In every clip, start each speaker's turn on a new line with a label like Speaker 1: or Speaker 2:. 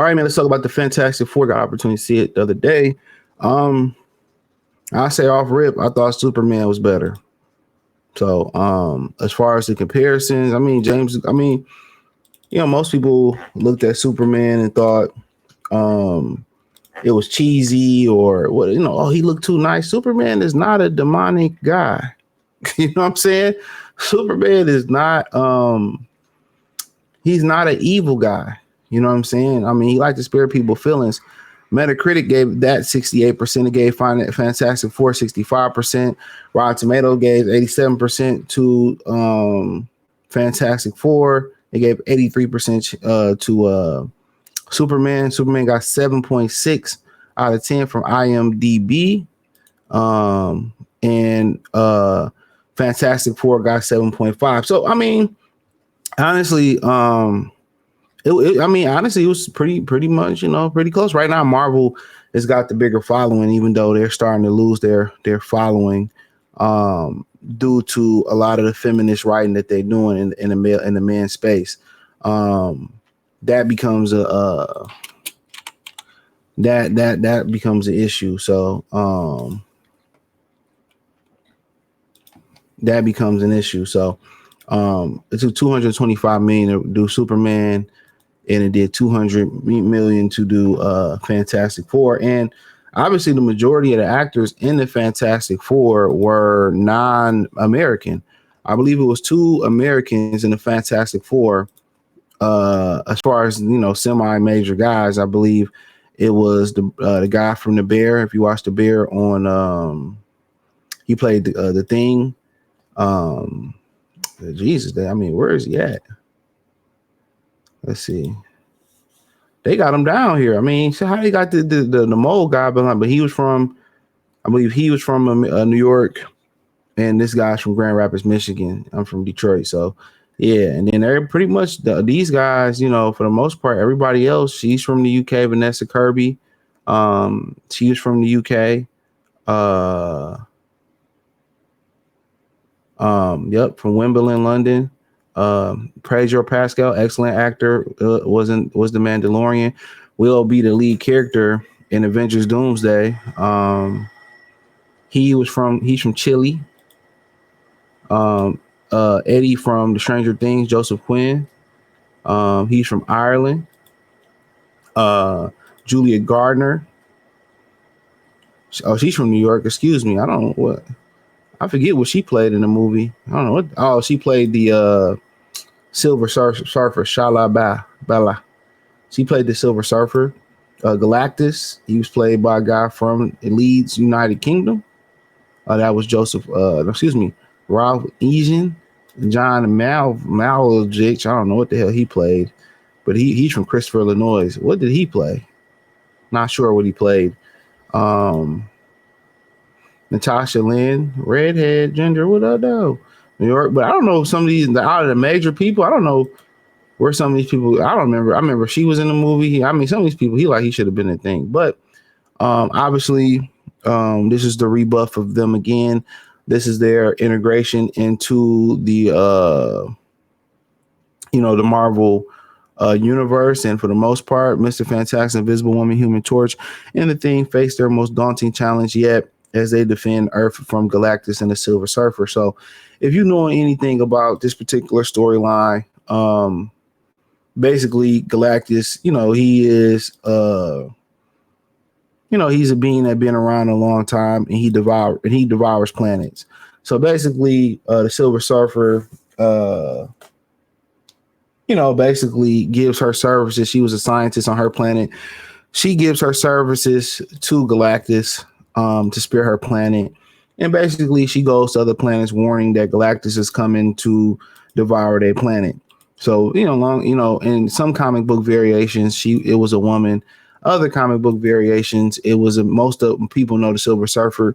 Speaker 1: right, man. Let's talk about the Fantastic Four. Got opportunity to see it the other day. Um, I say off rip, I thought Superman was better. So, as far as the comparisons, I mean, James, I mean, most people looked at Superman and thought um it was cheesy or what, oh, he looked too nice. Superman is not a demonic guy. You know what I'm saying? Superman is not he's not an evil guy. You know what I'm saying? I mean, he liked to spare people feelings. Metacritic gave that 68%. It gave Fantastic Four 65%. Rotten Tomato gave 87% to Fantastic Four. It gave 83% to Superman. Superman got 7.6 out of 10 from IMDb. And Fantastic Four got 7.5. So I mean, honestly, honestly, it was pretty much, pretty close. Right now, Marvel has got the bigger following, even though they're starting to lose their following due to a lot of the feminist writing that they're doing in the men's space. That becomes that becomes an issue. So that becomes an issue. So it took 225 million to do Superman, and it did 200 million to do Fantastic Four. And obviously the majority of the actors in the Fantastic Four were non-American. I believe it was 2 Americans in the Fantastic Four. As far as, semi-major guys, I believe it was the guy from The Bear. If you watch The Bear on, he played the Thing. Jesus, I mean, where is he at? Let's see. They got him down here. I mean, so how they got the mole guy, but he was from, I believe he was from New York, and this guy's from Grand Rapids, Michigan. I'm from Detroit, so yeah. And then they're pretty much these guys, for the most part, everybody else. She's from the UK, Vanessa Kirby. She was from the UK. Yep, from Wimbledon, London. Pedro Pascal, excellent actor, was the Mandalorian. Will be the lead character in Avengers Doomsday. He's from Chile. Eddie from The Stranger Things, Joseph Quinn. He's from Ireland. Julia Gardner. Oh, she's from New York. Excuse me. I don't know what. I forget what she played in the movie. I don't know what. Oh, she played the Silver Surfer, Bala. She played the Silver Surfer. Galactus, he was played by a guy from Leeds, United Kingdom. That was Ralph Egan. John Malkovich. I don't know what the hell he played, but he's from Christopher, Illinois. What did he play? Not sure what he played. Natasha Lynn, redhead, ginger, what I know? New York, but I don't know some of these out of the major people. I don't know where some of these people. I don't remember. I remember she was in the movie. I mean, some of these people he should have been a thing. But obviously, this is the rebuff of them again. This is their integration into the the Marvel universe, and for the most part, Mr. Fantastic, Invisible Woman, Human Torch, and the Thing face their most daunting challenge yet as they defend Earth from Galactus and the Silver Surfer. So, if you know anything about this particular storyline, basically Galactus, he is he's a being that's been around a long time, and he devours planets. So basically, the Silver Surfer, basically gives her services. She was a scientist on her planet. She gives her services to Galactus to spare her planet. And basically, she goes to other planets warning that Galactus is coming to devour their planet. So, in some comic book variations, it was a woman. Other comic book variations, it was most of people know the Silver Surfer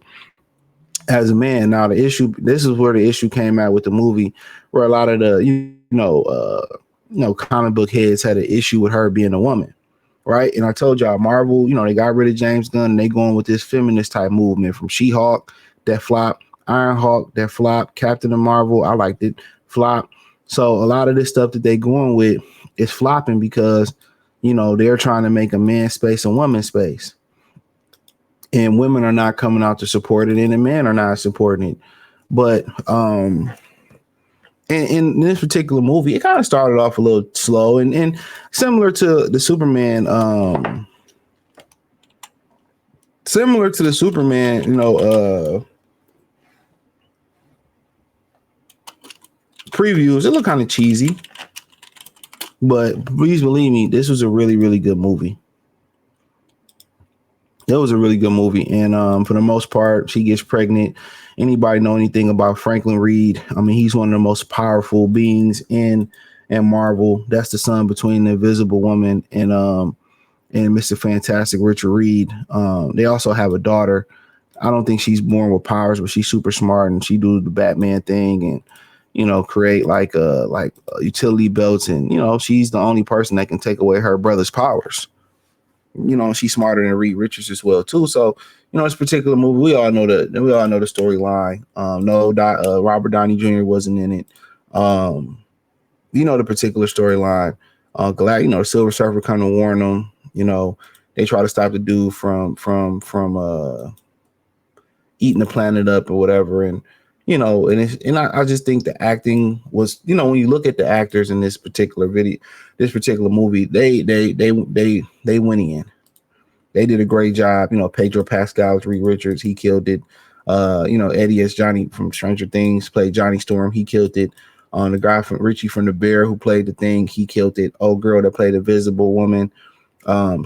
Speaker 1: as a man. Now, this is where the issue came out with the movie, where a lot of the, comic book heads had an issue with her being a woman. Right. And I told y'all, Marvel, they got rid of James Gunn, and they going with this feminist type movement from She-Hulk, that flop, Ironhawk, that flop, Captain Marvel, I liked it, flop. So a lot of this stuff that they going with is flopping because, they're trying to make a man space a woman space, and women are not coming out to support it, and the men are not supporting it. But in this particular movie, it kind of started off a little slow, and similar to the Superman, previews. It looked kind of cheesy, but please believe me, this was a really, really good movie. It was a really good movie, and for the most part, she gets pregnant. Anybody know anything about Franklin Reed? I mean, he's one of the most powerful beings in Marvel. That's the son between the Invisible Woman and Mr. Fantastic, Richard Reed. They also have a daughter. I don't think she's born with powers, but she's super smart, and she do the Batman thing and create like utility belts, and she's the only person that can take away her brother's powers. She's smarter than Reed Richards as well too. So this particular movie, we all know the storyline. Robert Downey Jr. wasn't in it. The particular storyline. The Silver Surfer come to warn them. They try to stop the dude from eating the planet up or whatever, and I just think the acting was, when you look at the actors in this particular movie, they went in. They did a great job. Pedro Pascal, Reed Richards, he killed it. Eddie as Johnny from Stranger Things played Johnny Storm, he killed it. The guy from Richie from The Bear who played the Thing, he killed it. Old girl that played the Visible Woman,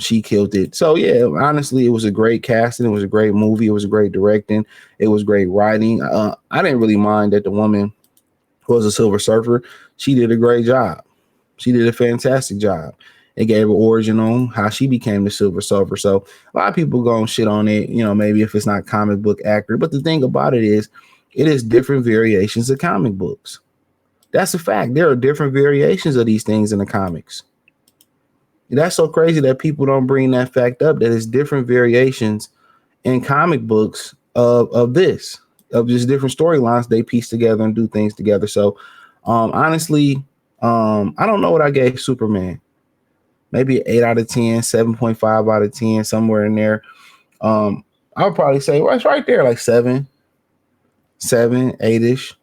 Speaker 1: she killed it. So yeah, honestly, it was a great casting. It was a great movie. It was a great directing. It was great writing. I didn't really mind that the woman who was a Silver Surfer. She did a great job. She did a fantastic job. It gave her origin on how she became the Silver Surfer. So a lot of people gonna shit on it, maybe if it's not comic book accurate. But the thing about it is different variations of comic books. That's a fact. There are different variations of these things in the comics. That's so crazy that people don't bring that fact up, that it's different variations in comic books of just different storylines they piece together and do things together. So honestly, I don't know what I gave Superman. Maybe 8 out of 10, 7.5 out of 10, somewhere in there. I would probably say, well, it's right there, like 7, 8-ish.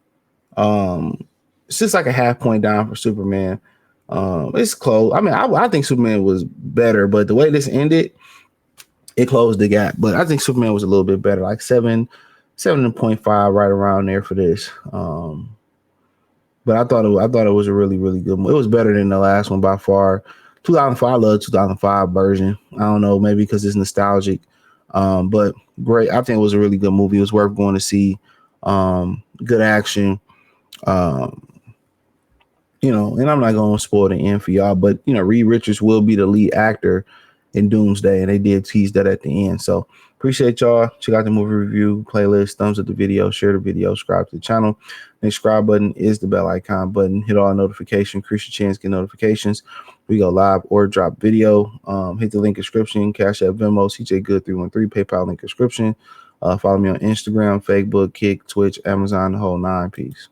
Speaker 1: It's just like a half point down for Superman. It's close. I mean, I think Superman was better, but the way this ended, it closed the gap. But I think Superman was a little bit better, like 7.5, right around there for this. But I thought it was a really, really good movie. It was better than the last one by far. 2005, I love 2005 version. I don't know, maybe because it's nostalgic. But great. I think it was a really good movie. It was worth going to see. Good action. And I'm not going to spoil the end for y'all, but Reed Richards will be the lead actor in Doomsday, and they did tease that at the end. So appreciate y'all. Check out the movie review playlist, thumbs up the video, share the video, subscribe to the channel. The subscribe button is the bell icon button. Hit all notifications, increase your chance, get notifications. We go live or drop video. Hit the link description, Cash App, Venmo, CJ Good 313, PayPal link description. Follow me on Instagram, Facebook, Kick, Twitch, Amazon, the whole 9. Peace.